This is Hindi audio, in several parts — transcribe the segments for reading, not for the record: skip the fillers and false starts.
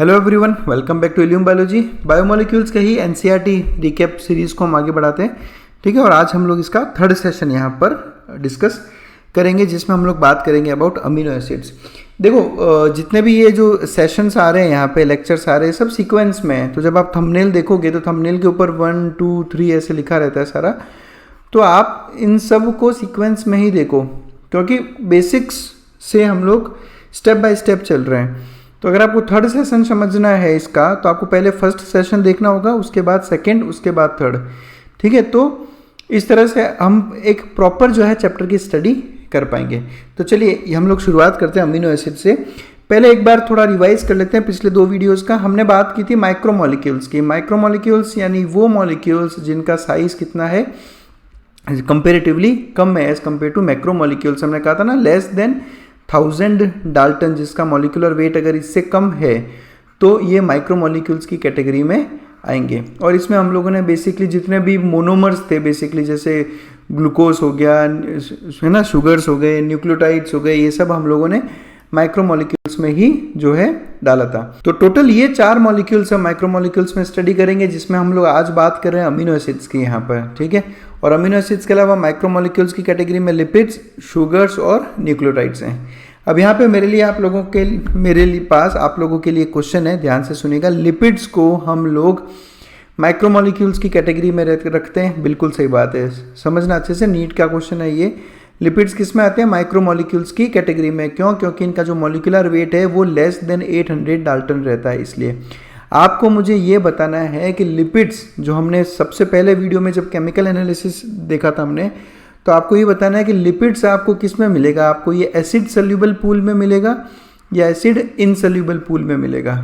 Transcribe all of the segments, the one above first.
Hello everyone, welcome back to Illume biology. Biomolecules के ही एनसीईआरटी रिकैप सीरीज़ को हम आगे बढ़ाते हैं। ठीक है, और आज हम लोग इसका थर्ड सेशन यहाँ पर डिस्कस करेंगे, जिसमें हम लोग बात करेंगे अबाउट अमीनो एसिड्स। देखो, जितने भी ये जो सेशंस आ रहे हैं यहाँ पे, लेक्चर्स आ रहे हैं, सब सीक्वेंस में हैं। तो जब आप थंबनेल देखोगे तो थंबनेल के ऊपर 1 2 3 ऐसे लिखा रहता है सारा। तो आप इन सब को सीक्वेंस में ही देखो, क्योंकि बेसिक्स से हम लोग स्टेप बाय स्टेप चल रहे हैं। तो अगर आपको थर्ड सेशन समझना है इसका, तो आपको पहले फर्स्ट सेशन देखना होगा, उसके बाद सेकंड, उसके बाद थर्ड। ठीक है, तो इस तरह से हम एक प्रॉपर जो है चैप्टर की स्टडी कर पाएंगे। तो चलिए हम लोग शुरुआत करते हैं अमीनो एसिड से। पहले एक बार थोड़ा रिवाइज कर लेते हैं पिछले 2 वीडियोस का। हमने बात की थी माइक्रोमोलिक्यूल्स की। माइक्रोमोलिक्यूल्स यानी वो मॉलिक्यूल्स जिनका साइज कितना है, कंपेरेटिवली कम है एज कम्पेयर टू मैक्रोमोलिक्यूल्स। हमने कहा था ना, लेस देन 1000 डाल्टन, जिसका मॉलिक्यूलर वेट अगर इससे कम है तो ये माइक्रोमोलिक्यूल्स की कैटेगरी में आएंगे। और इसमें हम लोगों ने बेसिकली जितने भी मोनोमर्स थे, बेसिकली जैसे ग्लूकोज हो गया, है ना, शुगर्स हो गए, न्यूक्लियोटाइड्स हो गए, ये सब हम लोगों ने माइक्रोमोलिक्यूल्स में ही जो है डाला था। तो टोटल ये 4 मॉलिक्यूल्स हम माइक्रोमोलिक्यूल्स में स्टडी करेंगे, जिसमें हम लोग आज बात कर रहे हैं अमीनो एसिड्स की यहाँ पर। ठीक है, और अमीनो एसिड्स के अलावा माइक्रोमोलिक्यूल्स की कैटेगरी में लिपिड्स, शुगर्स और न्यूक्लियोटाइड्स हैं। अब यहाँ पे मेरे पास आप लोगों के लिए क्वेश्चन है, ध्यान से सुनिएगा। लिपिड्स को हम लोग माइक्रोमोलिक्यूल्स की कैटेगरी में रखते हैं, बिल्कुल सही बात है, समझना अच्छे से। नीट का क्वेश्चन है ये। लिपिड्स किस में आते हैं? माइक्रोमोलिक्यूल्स की कैटेगरी में। क्यों? क्योंकि इनका जो मॉलिक्यूलर वेट है वो लेस देन 800 डाल्टन रहता है। इसलिए आपको मुझे ये बताना है कि लिपिड्स, जो हमने सबसे पहले वीडियो में जब केमिकल एनालिसिस देखा था हमने, तो आपको ये बताना है कि लिपिड्स आपको किस में मिलेगा। आपको ये एसिड सोल्यूबल पूल में मिलेगा या एसिड इनसोल्यूबल पूल में मिलेगा।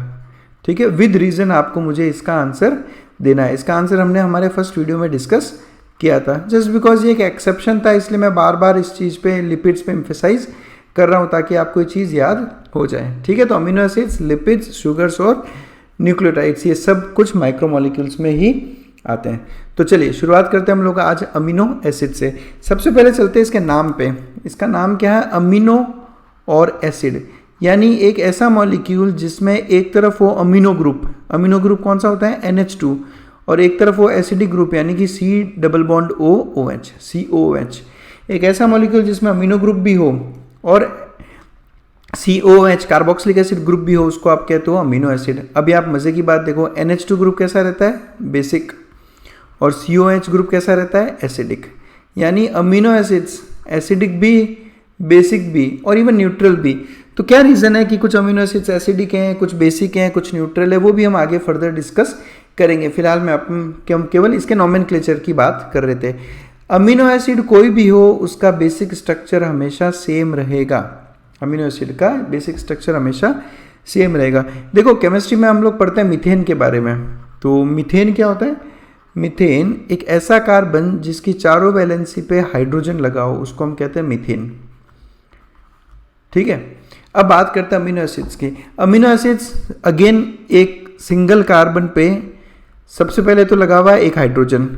ठीक है, विद रीजन आपको मुझे इसका आंसर देना है। इसका आंसर हमने हमारे फर्स्ट वीडियो में डिस्कस किया था। जस्ट बिकॉज ये एक एक्सेप्शन था, इसलिए मैं बार बार इस चीज़ पे, लिपिड्स पे एम्फेसाइज कर रहा हूँ, ताकि आपको ये चीज़ याद हो जाए। ठीक है, तो अमीनो एसिड्स, लिपिड्स, शुगर्स और न्यूक्लियोटाइड्स, ये सब कुछ माइक्रोमोलिक्यूल्स में ही आते हैं। तो चलिए शुरुआत करते हैं हम लोग आज अमीनो एसिड से। सबसे पहले चलते हैं इसके नाम पे। इसका नाम क्या है? अमीनो और एसिड, यानी एक ऐसा मॉलिक्यूल जिसमें एक तरफ हो अमीनो ग्रुप। अमीनो ग्रुप कौन सा होता है? NH2। और एक तरफ हो एसिडिक ग्रुप, यानी कि C double bond OOH, COOH। एक ऐसा मॉलिक्यूल जिसमें अमीनो ग्रुप भी हो और COOH कार्बोक्सिलिक एसिड ग्रुप भी हो, उसको आप कहते हो अमीनो एसिड। अभी आप मजे की बात देखो, NH2 ग्रुप कैसा रहता है? बेसिक। और COOH ग्रुप कैसा रहता है? एसिडिक। यानी अमीनो एसिड्स एसिडिक भी, बेसिक भी और इवन न्यूट्रल भी। तो क्या रीज़न है कि कुछ अमीनो एसिड्स एसिडिक हैं, कुछ बेसिक हैं, कुछ न्यूट्रल है, वो भी हम आगे फर्दर डिस्कस करेंगे। फिलहाल हम केवल इसके नोमेनक्लेचर की बात कर रहे थे। अमीनो एसिड कोई भी हो, उसका बेसिक स्ट्रक्चर हमेशा सेम रहेगा। अमीनो एसिड का बेसिक स्ट्रक्चर हमेशा सेम रहेगा। देखो, केमिस्ट्री में हम लोग पढ़ते हैं मीथेन के बारे में। तो मीथेन क्या होता है? मीथेन एक ऐसा कार्बन जिसकी चारों वैलेंसी पे हाइड्रोजन लगा हो, उसको हम कहते हैं मीथेन। ठीक है, अब बात करते हैं अमीनो एसिड्स की। अमीनो एसिड्स अगेन एक सिंगल कार्बन पे सबसे पहले तो लगा हुआ है एक हाइड्रोजन।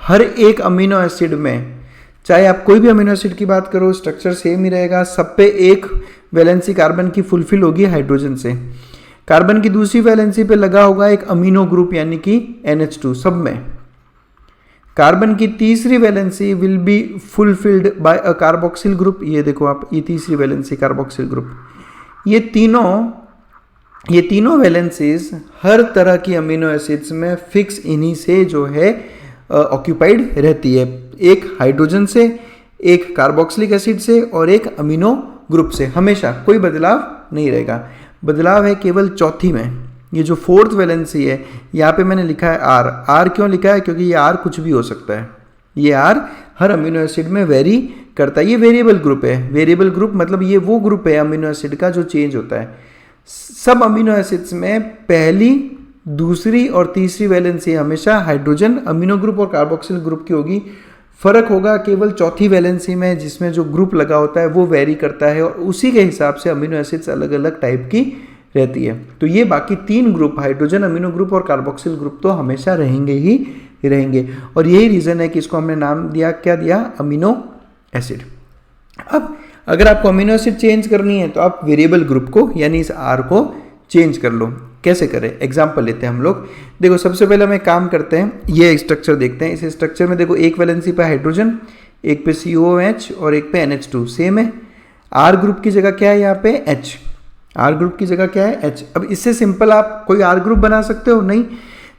हर एक अमीनो एसिड में, चाहे आप कोई भी अमीनो एसिड की बात करो, स्ट्रक्चर सेम ही रहेगा। सब पे एक वैलेंसी कार्बन की फुलफिल होगी हाइड्रोजन से। कार्बन की दूसरी वैलेंसी पे लगा होगा एक अमीनो ग्रुप, यानी कि NH2 सब में। कार्बन की तीसरी valency will be fulfilled by a carboxyl group. ये देखो आप, ये तीसरी वैलेंसी कार्बोक्सिल ग्रुप। ये तीनों वैलेंसीज हर तरह की अमीनो एसिड्स में फिक्स इन्हीं से जो है ऑक्यूपाइड रहती है। एक हाइड्रोजन से, एक कार्बोक्सिलिक एसिड से और एक अमीनो ग्रुप से। हमेशा कोई बदलाव नहीं रहेगा। बदलाव है केवल चौथी में। ये जो 4th वैलेंसी है, यहाँ पे मैंने लिखा है R। क्यों लिखा है? क्योंकि ये R कुछ भी हो सकता है। ये R हर अमीनो एसिड में वेरी करता है। ये वेरिएबल ग्रुप है। वेरिएबल ग्रुप मतलब ये वो ग्रुप है अमीनो एसिड का जो चेंज होता है। सब अमीनो एसिड्स में पहली, दूसरी और तीसरी वैलेंसी हमेशा हाइड्रोजन, अमीनो ग्रुप और कार्बोक्सिल ग्रुप की होगी। फर्क होगा केवल चौथी वैलेंसी में, जिसमें जो ग्रुप लगा होता है वो वेरी करता है, और उसी के हिसाब से अमीनो एसिड्स अलग अलग टाइप की रहती है। तो ये बाकी 3 ग्रुप, हाइड्रोजन, अमीनो ग्रुप और कार्बोक्सिल ग्रुप, तो हमेशा रहेंगे ही रहेंगे। और यही रीज़न है कि इसको हमने नाम दिया, क्या दिया? Amino acid. अब अगर आपको अमीनो एसिड चेंज करनी है तो आप वेरिएबल ग्रुप को, यानी इस R को चेंज कर लो। कैसे करें, एग्जाम्पल लेते हैं हम लोग। देखो सबसे पहले हम एक काम करते हैं, ये स्ट्रक्चर देखते हैं। इस स्ट्रक्चर में देखो एक वैलेंसी पे हाइड्रोजन, एक पे COOH और एक पे NH2 सेम है। R ग्रुप की जगह क्या है यहाँ पे H, R ग्रुप की जगह क्या है H। अब इससे सिंपल आप कोई R ग्रुप बना सकते हो? नहीं।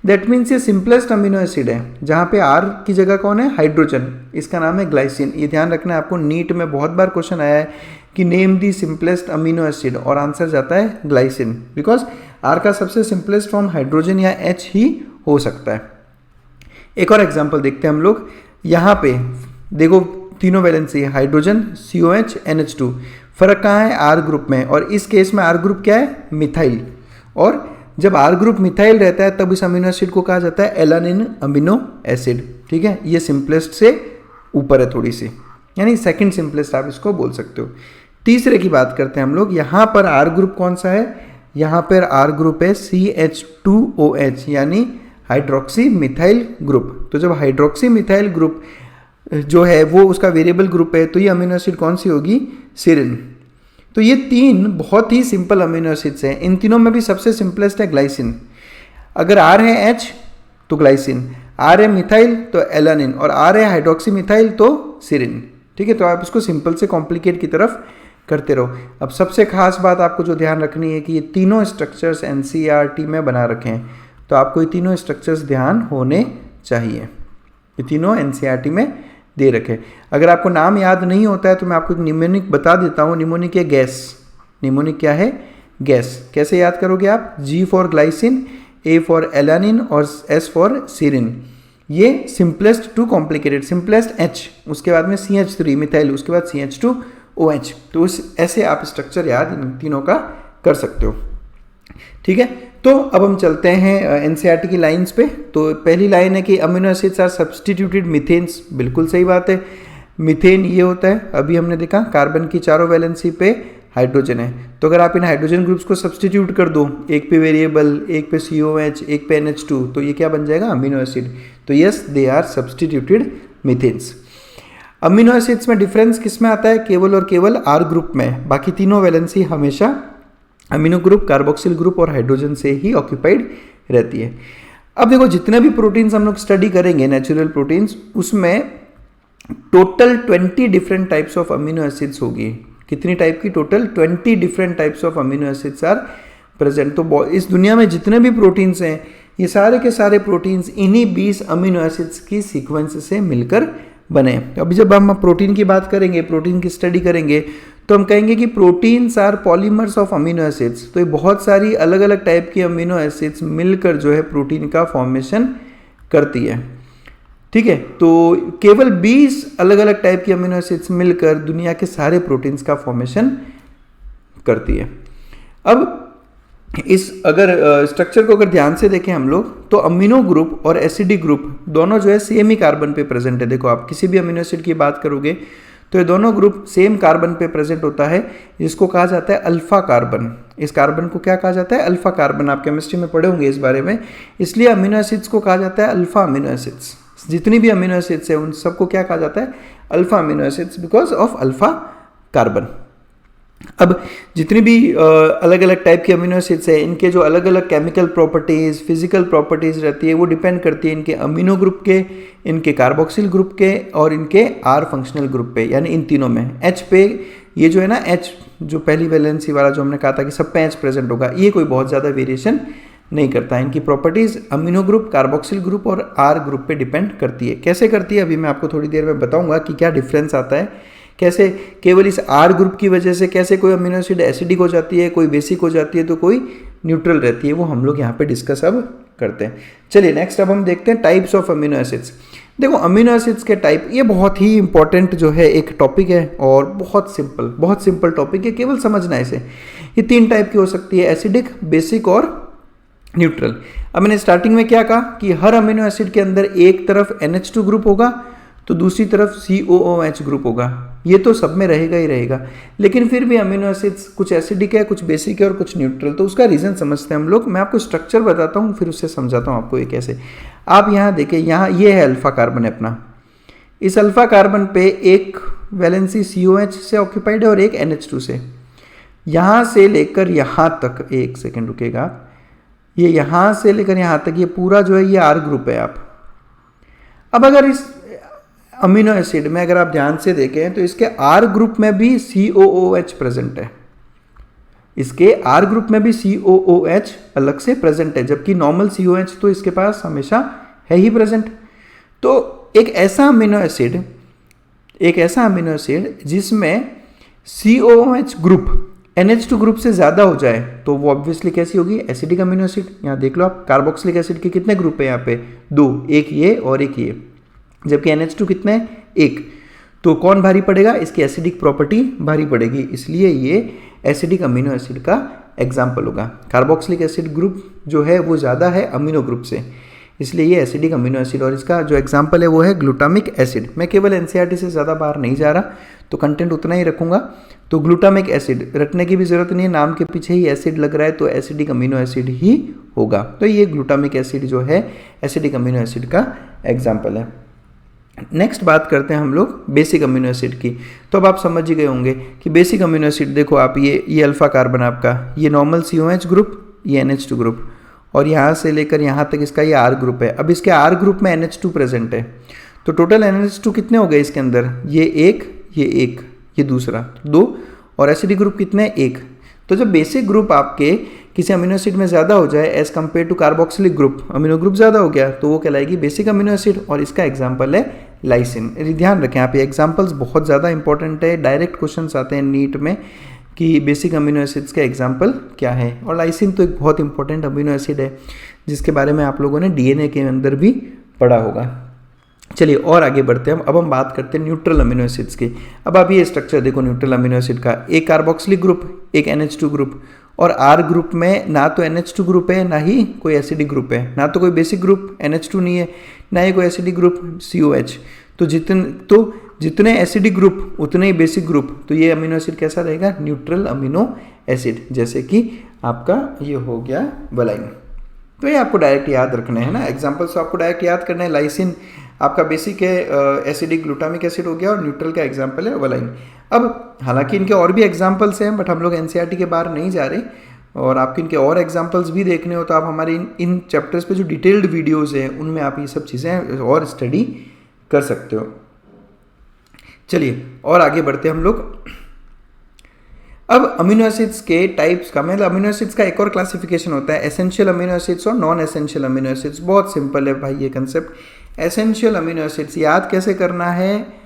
दैट मीन्स ये सिंपलेस्ट अमीनो एसिड है जहाँ पे R की जगह कौन है, हाइड्रोजन, इसका नाम है ग्लाइसिन। ये ध्यान रखना है आपको, नीट में बहुत बार क्वेश्चन आया है कि name the simplest amino acid और आंसर जाता है ग्लाइसिन, बिकॉज R का सबसे सिंपलेस्ट फॉर्म हाइड्रोजन या H ही हो सकता है। एक और एग्जाम्पल देखते हैं हम लोग। यहाँ पे देखो तीनों वैलेंसी है, हाइड्रोजन, COH, NH2। फर्क कहाँ है, R ग्रुप में, और इस केस में R ग्रुप क्या है, मिथाइल। और जब R ग्रुप मिथाइल रहता है तब इस अमीनो एसिड को कहा जाता है एलानिन अमीनो एसिड। ठीक है, ये सिंपलेस्ट से ऊपर है थोड़ी सी, यानी सेकंड सिंपलेस्ट आप इसको बोल सकते हो। तीसरे की बात करते हैं हम लोग। यहाँ पर R ग्रुप कौन सा है, यहाँ पर R ग्रुप है CH2OH, यानी हाइड्रोक्सी मिथाइल ग्रुप। तो जब हाइड्रोक्सी मिथाइल ग्रुप जो है वो उसका वेरिएबल ग्रुप है, तो ये अमीनो एसिड कौन सी होगी, सेरिन। तो ये तीन बहुत ही सिंपल अमीनो एसिड्स हैं। इन तीनों में भी सबसे सिंपलेस्ट है ग्लाइसिन। अगर R है H तो ग्लाइसिन, R है मिथाइल तो एलानिन, और R है हाइड्रोक्सी मिथाइल तो सेरिन। ठीक है, तो आप इसको सिंपल से कॉम्प्लिकेट की तरफ करते रहो। अब सबसे खास बात आपको जो ध्यान रखनी है कि ये तीनों स्ट्रक्चर्स NCERT में बना रखे हैं, तो आपको ये तीनों स्ट्रक्चर्स ध्यान होने चाहिए। ये तीनों NCERT में दे रखे। अगर आपको नाम याद नहीं होता है तो मैं आपको एक निमोनिक बता देता हूँ। निमोनिक है गैस। निमोनिक क्या है, गैस। कैसे याद करोगे आप, G for glycine, A for alanine और S फॉर सेरिन। ये simplest to complicated, simplest H, उसके बाद में CH3 मिथाइल, उसके बाद CH2OH। तो ऐसे आप स्ट्रक्चर याद इन तीनों का कर सकते हो। ठीक है, तो अब हम चलते हैं NCERT की लाइंस पे। तो पहली लाइन है कि amino acids are substituted methanes. बिल्कुल सही बात है, मिथेन ये होता है, अभी हमने देखा कार्बन की चारों वैलेंसी पे हाइड्रोजन है। तो अगर आप इन हाइड्रोजन ग्रुप्स को सब्सटीट्यूट कर दो, एक पे वेरिएबल, एक पे COH, एक पे NH2, तो ये क्या बन जाएगा, अमीनो एसिड। तो yes, they are substituted methanes. Amino acids में डिफरेंस किस में आता है, केवल और केवल R ग्रुप में। बाकी तीनों वैलेंसी हमेशा अमीनो ग्रुप, कार्बोक्सिल ग्रुप और हाइड्रोजन से ही ऑक्यूपाइड रहती है। अब देखो जितने भी प्रोटीन्स हम लोग स्टडी करेंगे, नेचुरल प्रोटीन्स, उसमें total 20 different types of amino acids होगी। कितनी टाइप की, total 20 different types of amino acids are present. तो इस दुनिया में जितने भी प्रोटीन्स हैं, ये सारे के सारे प्रोटीन्स इन्हीं 20 अमीनो एसिड्स की सीक्वेंस से मिलकर बने। अभी जब हम प्रोटीन की बात करेंगे, प्रोटीन की स्टडी करेंगे, तो हम कहेंगे कि proteins are polymers of amino acids. तो ये बहुत सारी अलग अलग टाइप की अमीनो एसिड्स मिलकर जो है प्रोटीन का फॉर्मेशन करती है। ठीक है, तो केवल 20 अलग अलग टाइप की अमीनो एसिड्स मिलकर दुनिया के सारे प्रोटीन्स का फॉर्मेशन करती है। अब इस अगर स्ट्रक्चर को अगर ध्यान से देखें हम लोग, तो अमीनो ग्रुप और एसिडी ग्रुप दोनों जो है सेम ही कार्बन पे प्रेजेंट है। देखो आप किसी भी अमीनो एसिड की बात करोगे तो ये दोनों ग्रुप सेम कार्बन पे प्रेजेंट होता है, जिसको कहा जाता है अल्फा कार्बन। इस कार्बन को क्या कहा जाता है, अल्फा कार्बन। आप केमिस्ट्री में पढ़े होंगे इस बारे में। इसलिए अमीनो एसिड्स को कहा जाता है अल्फा अमीनो एसिड्स। जितनी भी अमीनो एसिड्स है उन सबको क्या कहा जाता है, alpha amino acids, because of alpha carbon. अब जितनी भी अलग अलग टाइप की अमीनो एसिड्स है, इनके जो अलग अलग केमिकल प्रॉपर्टीज़, फिजिकल प्रॉपर्टीज़ रहती है, वो डिपेंड करती है इनके अमीनो ग्रुप के, इनके कार्बोक्सिल ग्रुप के और इनके R फंक्शनल ग्रुप पे, यानी इन तीनों में। H पे ये जो है ना, H जो पहली वैलेंसी वाला जो हमने कहा था कि सब पे H प्रेजेंट होगा, ये कोई बहुत ज़्यादा वेरिएशन नहीं करता है। इनकी properties amino group, carboxyl group और R ग्रुप पे डिपेंड करती है। कैसे करती है अभी मैं आपको थोड़ी देर में बताऊँगा कि क्या डिफरेंस आता है, कैसे केवल इस R ग्रुप की वजह से कैसे कोई अमीनो एसिड एसिडिक हो जाती है, कोई बेसिक हो जाती है, तो कोई न्यूट्रल रहती है, वो हम लोग यहाँ पे डिस्कस अब करते हैं। चलिए नेक्स्ट अब हम देखते हैं टाइप्स ऑफ अमीनो एसिड्स। देखो अमीनो एसिड्स के टाइप, ये बहुत ही इंपॉर्टेंट जो है एक टॉपिक है और बहुत सिंपल टॉपिक है, केवल समझना है इसे। ये 3 टाइप की हो सकती है, एसिडिक, बेसिक और न्यूट्रल। अब मैंने स्टार्टिंग में क्या कहा कि हर अमीनो एसिड के अंदर एक तरफ NH2 ग्रुप होगा तो दूसरी तरफ COOH ग्रुप होगा। ये तो सब में रहेगा ही रहेगा, लेकिन फिर भी अमीनो एसिड्स कुछ एसिडिक है, कुछ बेसिक है और कुछ न्यूट्रल। तो उसका रीज़न समझते हैं हम लोग। मैं आपको स्ट्रक्चर बताता हूँ, फिर उससे समझाता हूँ आपको ये कैसे। आप यहाँ देखें, यहाँ ये है अल्फा कार्बन है अपना। इस अल्फा कार्बन पे एक वैलेंसी COH से ऑक्यूपाइड है और एक NH2 से। यहाँ से लेकर यहाँ तक, एक सेकेंड रुकेगा, ये यहाँ से लेकर यहाँ तक ये पूरा जो है ये R ग्रुप है। आप अब अगर इस अमीनो एसिड में अगर आप ध्यान से देखें तो इसके R ग्रुप में भी COOH प्रेजेंट है, इसके R ग्रुप में भी COOH अलग से प्रेजेंट है, जबकि नॉर्मल COH तो इसके पास हमेशा है ही प्रेजेंट। तो एक ऐसा अमीनो एसिड जिसमें COOH ग्रुप NH2 ग्रुप से ज़्यादा हो जाए तो वो ऑब्वियसली कैसी होगी, एसिडिक अमीनो एसिड। यहाँ देख लो आप, कार्बोक्सिलिक एसिड के कितने ग्रुप है यहाँ पे, 2, एक ये और एक ये, जबकि NH2 कितने, एक। तो कौन भारी पड़ेगा, इसकी एसिडिक प्रॉपर्टी भारी पड़ेगी, इसलिए ये एसिडिक अमीनो एसिड का एग्जाम्पल होगा। कार्बोक्सिलिक एसिड ग्रुप जो है वो ज़्यादा है अमीनो ग्रुप से, इसलिए ये एसिडिक अमीनो एसिड। और इसका जो एग्जाम्पल है वो है ग्लूटामिक एसिड। मैं केवल NCERT से ज़्यादा बाहर नहीं जा रहा, तो कंटेंट उतना ही रखूँगा। तो ग्लूटामिक एसिड रटने की भी ज़रूरत नहीं है, नाम के पीछे ही एसिड लग रहा है तो एसिडिक अमीनो एसिड ही होगा। तो ये ग्लूटामिक एसिड जो है एसिडिक अमीनो एसिड का एग्जाम्पल है। नेक्स्ट बात करते हैं हम लोग बेसिक अमीनो एसिड की। तो अब आप समझ ही गए होंगे कि बेसिक अमीनो एसिड देखो आप, ये अल्फा कार्बन आपका, ये नॉर्मल COH ग्रुप, ये NH2 ग्रुप, और यहाँ से लेकर यहाँ तक इसका ये R ग्रुप है। अब इसके R ग्रुप में NH2 प्रेजेंट है, तो टोटल NH2 कितने हो गए इसके अंदर, ये एक, ये दूसरा 2, और एसिडिक ग्रुप कितने, 1। तो जब बेसिक ग्रुप आपके किसी अमीनो एसिड में ज़्यादा हो जाए as compared to carboxylic group, amino group ज़्यादा हो गया, तो वो कहलाएगी बेसिक अमीनो एसिड, और इसका एग्जाम्पल है लाइसिन। ध्यान रखें आप, ये एग्जाम्पल्स बहुत ज़्यादा इंपॉर्टेंट है, डायरेक्ट क्वेश्चन आते हैं नीट में कि बेसिक अमीनो एसिड्स का एग्जाम्पल क्या है। और लाइसिन तो एक बहुत इंपॉर्टेंट अमीनो एसिड है जिसके बारे में आप लोगों ने DNA के अंदर भी पढ़ा होगा। चलिए और आगे बढ़ते हैं अब हम बात करते हैं न्यूट्रल अमीनो एसिड्स की। अब आप ये स्ट्रक्चर देखो न्यूट्रल अमीनो एसिड का, एक कार्बोक्सिलिक ग्रुप, एक NH2 ग्रुप, और R ग्रुप में ना तो NH2 ग्रुप है ना ही कोई एसिडिक ग्रुप है, ना तो कोई बेसिक ग्रुप NH2 नहीं है, ना ही कोई एसिडिक ग्रुप COH। तो जितने एसिडिक ग्रुप उतने ही बेसिक ग्रुप, तो ये अमीनो एसिड कैसा रहेगा, न्यूट्रल अमीनो एसिड। जैसे कि आपका ये हो गया वलाइन। तो ये आपको डायरेक्ट याद रखना है ना, एग्जाम्पल्स आपको डायरेक्ट याद करना है। लाइसिन आपका बेसिक है, एसिडिक ग्लूटामिक एसिड हो गया, और न्यूट्रल का एग्जाम्पल है वलाइन। अब हालांकि इनके और भी एग्जाम्पल्स हैं, बट हम लोग NCERT के बाहर नहीं जा रहे, और आपको इनके और एग्जाम्पल्स भी देखने हो तो आप हमारे इन चैप्टर्स पे जो डिटेल्ड वीडियोज़ हैं उनमें आप ये सब चीज़ें और स्टडी कर सकते हो। चलिए और आगे बढ़ते हैं हम लोग। अब अमीनो एसिड्स के टाइप्स का, मतलब अमीनो एसिड्स का एक और क्लासिफिकेशन होता है, एसेंशियल अमीनो एसिड्स और नॉन एसेंशियल अमीनो एसिड्स। बहुत सिंपल है भाई ये कंसेप्ट। एसेंशियल अमीनो एसिड्स याद कैसे करना है,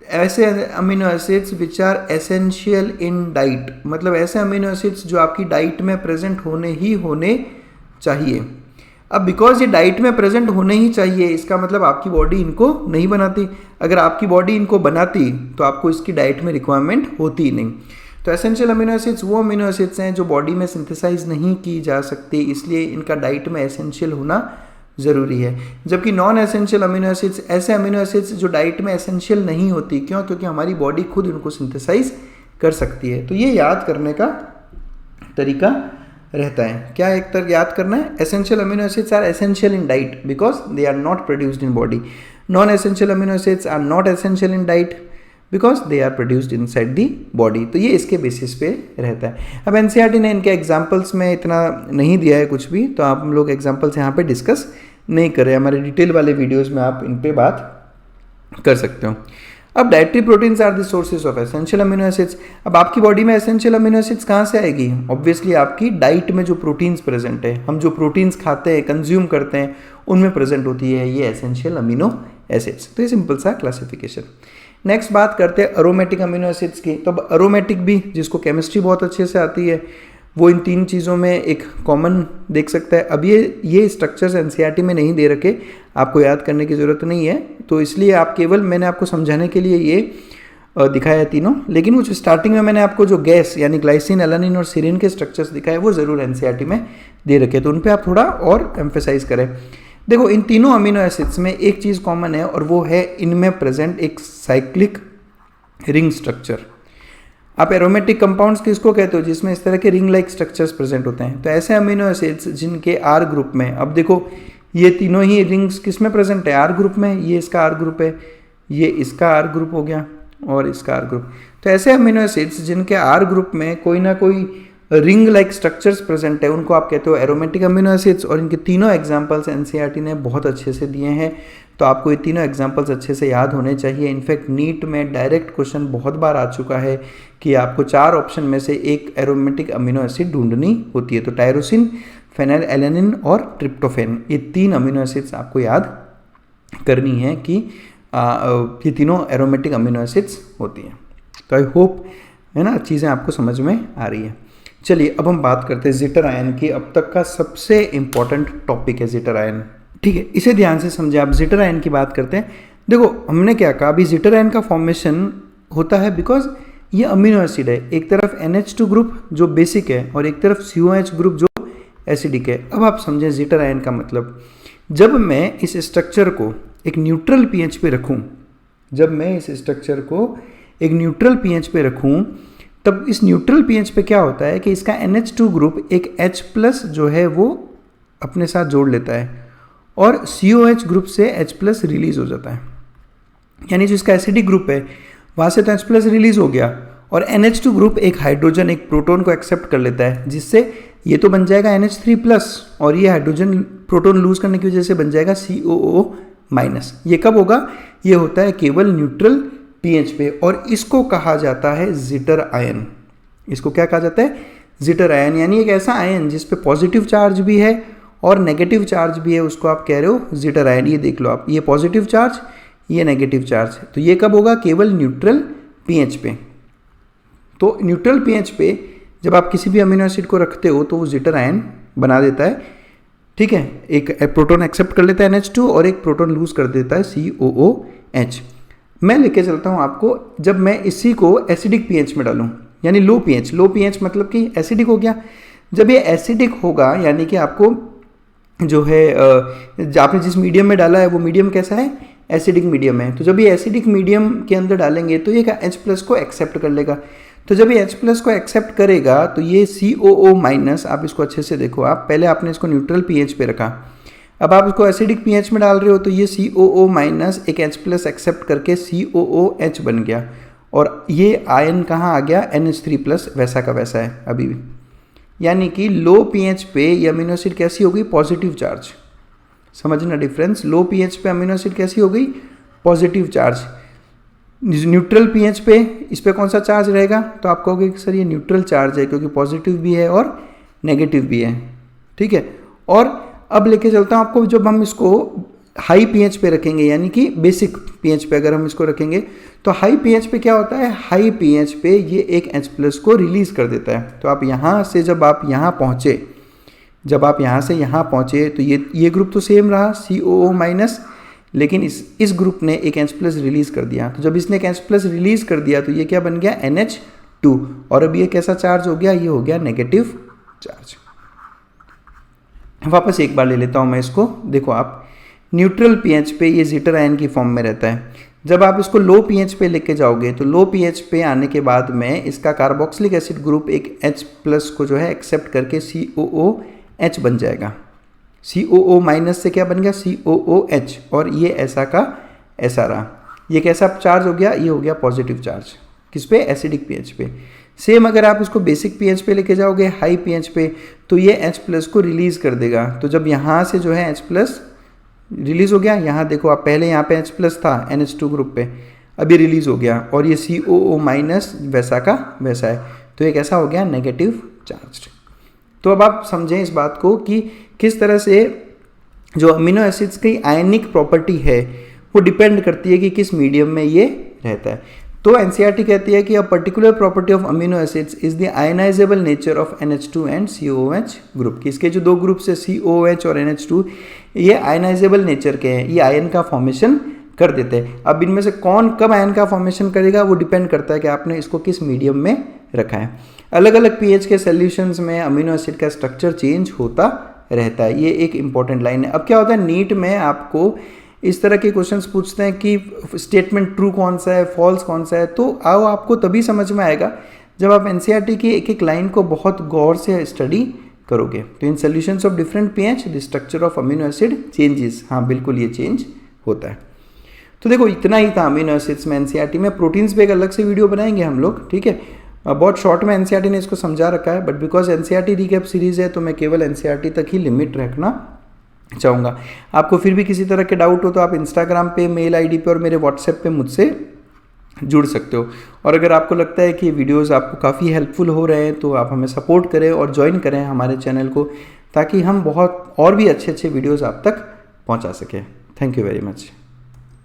ऐसे amino acids which are essential in diet, मतलब ऐसे अमीनो एसिड्स जो आपकी डाइट में प्रेजेंट होने चाहिए। अब बिकॉज ये डाइट में प्रेजेंट होने ही चाहिए, इसका मतलब आपकी बॉडी इनको नहीं बनाती। अगर आपकी बॉडी इनको बनाती तो आपको इसकी डाइट में रिक्वायरमेंट होती ही नहीं। तो एसेंशियल अमीनो एसिड्स वो अमीनो एसिड्स हैं जो बॉडी में सिंथेसाइज नहीं की जा सकती, इसलिए इनका डाइट में एसेंशियल होना ज़रूरी है। जबकि नॉन एसेंशियल अमीनो एसिड्स ऐसे अमीनो एसिड्स जो डाइट में एसेंशियल नहीं होती, क्यों, क्योंकि हमारी बॉडी खुद इनको सिंथेसाइज कर सकती है। तो ये याद करने का तरीका रहता है। क्या एक तरह याद करना है, essential amino acids are essential in diet because they are not produced in body. Non essential amino acids are not essential in diet because they are produced inside the body. तो ये इसके बेसिस पे रहता है। अब NCERT ने इनके एग्जाम्पल्स में इतना नहीं दिया है कुछ भी, तो आप हम लोग एग्जाम्पल्स यहाँ पे डिस्कस नहीं कर रहे। हमारे डिटेल वाले वीडियोस में आप इन पे बात कर सकते हो। अब dietary proteins are the sources of essential amino acids. अब आपकी बॉडी में एसेंशियल अमीनो एसिड्स कहाँ से आएगी, ऑब्वियसली आपकी डाइट में जो प्रोटीन्स प्रेजेंट है, हम जो प्रोटीन्स खाते हैं, कंज्यूम करते हैं, उनमें प्रेजेंट होती है ये एसेंशियल अमीनो एसिड्स। तो ये सिंपल सा क्लासिफिकेशन। नेक्स्ट बात करते हैं अरोमेटिक अमीनो एसिड्स की। तो अब अरोमेटिक भी, जिसको केमिस्ट्री बहुत अच्छे से आती है, वो इन तीन चीज़ों में एक कॉमन देख सकता है। अब ये स्ट्रक्चर्स NCERT में नहीं दे रखे, आपको याद करने की ज़रूरत नहीं है, तो इसलिए आप केवल मैंने आपको समझाने के लिए ये दिखाया तीनों। लेकिन वो स्टार्टिंग में मैंने आपको जो गैस यानी ग्लाइसिन, एलानिन और सीरिन के स्ट्रक्चर्स दिखाए वो ज़रूर NCERT में दे रखे, तो उन पर आप थोड़ा और एम्फेसाइज करें। देखो इन तीनों अमीनो एसिड्स में एक चीज़ कॉमन है, और वो है इनमें प्रेजेंट एक साइक्लिक रिंग स्ट्रक्चर। आप एरोमेटिक कंपाउंड्स किसको कहते हो, जिसमें इस तरह के रिंग लाइक स्ट्रक्चर्स प्रेजेंट होते हैं। तो ऐसे अमीनो एसिड्स जिनके R ग्रुप में, अब देखो ये तीनों ही रिंग्स किस में प्रेजेंट है, R ग्रुप में। ये इसका R ग्रुप है, ये इसका R ग्रुप हो गया, और इसका R ग्रुप। तो ऐसे अमीनो एसिड्स जिनके R ग्रुप में कोई ना कोई रिंग लाइक स्ट्रक्चर्स प्रेजेंट है उनको आप कहते हो एरोमेटिक अमीनो एसिड्स, और इनके तीनों एग्जांपल्स एनसीईआरटी ने बहुत अच्छे से दिए हैं, तो आपको ये तीनों एग्जांपल्स अच्छे से याद होने चाहिए। इनफैक्ट नीट में डायरेक्ट क्वेश्चन बहुत बार आ चुका है कि आपको 4 ऑप्शन में से एक एरोमेटिक अमीनो एसिड ढूंढनी होती है, तो टायरोसिन, फेनिलएलैनिन और ट्रिप्टोफैन, ये 3 अमीनो एसिड्स आपको याद करनी है कि ये तीनों एरोमेटिक अमीनो एसिड्स होती हैं। तो आई होप है ना चीज़ें आपको समझ में आ रही है। चलिए अब हम बात करते हैं जिटर आयन की। अब तक का सबसे इंपॉर्टेंट टॉपिक है जिटर आयन, ठीक है, इसे ध्यान से समझे। आप जिटर आयन की बात करते हैं, देखो हमने क्या कहा, अभी जिटर आयन का फॉर्मेशन होता है बिकॉज ये अमीनो एसिड है, एक तरफ NH2 ग्रुप जो बेसिक है और एक तरफ COH ग्रुप जो एसिडिक है। अब आप समझें जिटर आयन का मतलब, जब मैं इस स्ट्रक्चर को एक न्यूट्रल pH पे रखूं, जब मैं इस स्ट्रक्चर को एक न्यूट्रल pH पे रखूं, तब इस न्यूट्रल pH पे क्या होता है कि इसका NH2 ग्रुप एक H+ जो है वो अपने साथ जोड़ लेता है और COH ग्रुप से H+ रिलीज हो जाता है, यानी जो इसका एसिडिक ग्रुप है वहाँ से तो H+ रिलीज हो गया और NH2 ग्रुप एक हाइड्रोजन एक प्रोटॉन को एक्सेप्ट कर लेता है, जिससे ये तो बन जाएगा NH3+ और ये हाइड्रोजन प्रोटॉन लूज करने की वजह से बन जाएगा COO-। ये कब होगा, ये होता है केवल न्यूट्रल pH पे, और इसको कहा जाता है जिटर आयन। इसको क्या कहा जाता है, जिटर आयन, यानी एक ऐसा आयन जिस पे पॉजिटिव चार्ज भी है और नेगेटिव चार्ज भी है, उसको आप कह रहे हो जिटर आयन। ये देख लो आप, ये पॉजिटिव चार्ज, ये नेगेटिव चार्ज, तो ये कब होगा, केवल न्यूट्रल pH पे। तो न्यूट्रल pH पे जब आप किसी भी अमीनो एसिड को रखते हो तो वो जिटर आयन बना देता है, ठीक है, एक प्रोटॉन एक्सेप्ट कर लेता है NH2 और एक प्रोटॉन लूज कर देता है COOH। मैं लेके चलता हूँ आपको, जब मैं इसी को एसिडिक pH में डालूँ, यानी लो pH मतलब कि एसिडिक हो गया। जब ये एसिडिक होगा यानी कि आपको जो है आपने जिस मीडियम में डाला है वो मीडियम कैसा है, एसिडिक मीडियम है, तो जब ये एसिडिक मीडियम के अंदर डालेंगे तो ये H+ को एक्सेप्ट कर लेगा। तो जब ये H+ को एक्सेप्ट करेगा तो ये COO-, आप इसको अच्छे से देखो, आप पहले आपने इसको न्यूट्रल pH पे रखा, अब आप इसको एसिडिक pH में डाल रहे हो तो ये COO- एक H+ एक्सेप्ट करके COOH बन गया, और ये आयन कहाँ आ गया, NH3+, वैसा का वैसा है अभी भी। यानी कि लो pH पे ये अमीनो एसिड कैसी हो गई, पॉजिटिव चार्ज। समझना डिफरेंस, लो pH पे अमीनो एसिड कैसी हो गई, पॉजिटिव चार्ज। न्यूट्रल pH पे इस पे कौन सा चार्ज रहेगा, तो आप कहोगे कि सर ये न्यूट्रल चार्ज है क्योंकि पॉजिटिव भी है और नेगेटिव भी है, ठीक है। और अब लेके चलता हूँ आपको, जब हम इसको हाई pH पे रखेंगे यानी कि बेसिक pH पे अगर हम इसको रखेंगे तो हाई pH पे क्या होता है, हाई pH पे ये एक H+ को रिलीज कर देता है। तो आप यहाँ से जब आप यहाँ पहुँचे, जब आप यहाँ से यहाँ पहुँचे तो ये ग्रुप तो सेम रहा COO-, लेकिन इस ग्रुप ने एक H+ रिलीज कर दिया। तो जब इसने एक H+ रिलीज कर दिया तो ये क्या बन गया, NH2, और अब ये कैसा चार्ज हो गया, ये हो गया नेगेटिव चार्ज। वापस एक बार ले लेता हूँ मैं इसको, देखो आप न्यूट्रल pH पे ये जिटर आयन की फॉर्म में रहता है। जब आप इसको लो pH पे लेके जाओगे तो लो pH पे आने के बाद में इसका कार्बोक्सिलिक एसिड ग्रुप एक H+ को जो है एक्सेप्ट करके COOH बन जाएगा। COO- से क्या बन गया, COOH, और ये ऐसा का ऐसा रहा। ये कैसा चार्ज हो गया, ये हो गया पॉजिटिव चार्ज, किस पे, एसिडिक pH पे। सेम अगर आप इसको बेसिक pH पे लेके जाओगे, हाई pH पे, तो ये H+ को रिलीज कर देगा। तो जब यहाँ से जो है H+ रिलीज हो गया, यहाँ देखो आप, पहले यहाँ पे H+ था NH2 ग्रुप पे, अभी रिलीज हो गया, और ये COO- वैसा का वैसा है, तो ये कैसा हो गया, नेगेटिव चार्ज। तो अब आप समझें इस बात को कि किस तरह से जो अमीनो एसिड्स की आयनिक प्रॉपर्टी है वो डिपेंड करती है कि किस मीडियम में ये रहता है। तो एनसीईआरटी कहती है कि a particular property of amino acids is the ionizable nature of NH2 and COOH group. कि इसके जो दो ग्रुप्स है COOH और NH2, ये आयनाइजेबल नेचर के हैं, ये आयन का फॉर्मेशन कर देते हैं। अब इनमें से कौन कब आयन का फॉर्मेशन करेगा वो डिपेंड करता है कि आपने इसको किस मीडियम में रखा है। अलग अलग pH के सॉल्यूशंस में अमीनो एसिड का स्ट्रक्चर चेंज होता रहता है, ये एक इंपॉर्टेंट लाइन है। अब क्या होता है, नीट में आपको इस तरह के क्वेश्चंस पूछते हैं कि स्टेटमेंट ट्रू कौन सा है, फॉल्स कौन सा है, तो आओ आपको तभी समझ में आएगा जब आप एनसीईआरटी की एक एक लाइन को बहुत गौर से स्टडी करोगे। तो in solutions of different pH the structure of amino acid changes, हाँ बिल्कुल ये चेंज होता है। तो देखो इतना ही था अमीनो एसिड्स में एनसीईआरटी में। प्रोटीन्स पे एक अलग से वीडियो बनाएंगे हम लोग, ठीक है। बहुत शॉर्ट में एनसीईआरटी ने इसको समझा रखा है, but because NCERT recap series है तो मैं केवल एनसीईआरटी तक ही लिमिट रखना चाहूँगा। आपको फिर भी किसी तरह के डाउट हो तो आप इंस्टाग्राम पे, मेल आईडी पे और मेरे व्हाट्सएप पे मुझसे जुड़ सकते हो। और अगर आपको लगता है कि वीडियोस आपको काफ़ी हेल्पफुल हो रहे हैं तो आप हमें सपोर्ट करें और ज्वाइन करें हमारे चैनल को, ताकि हम बहुत और भी अच्छे अच्छे वीडियोस आप तक पहुंचा सकें। Thank you very much.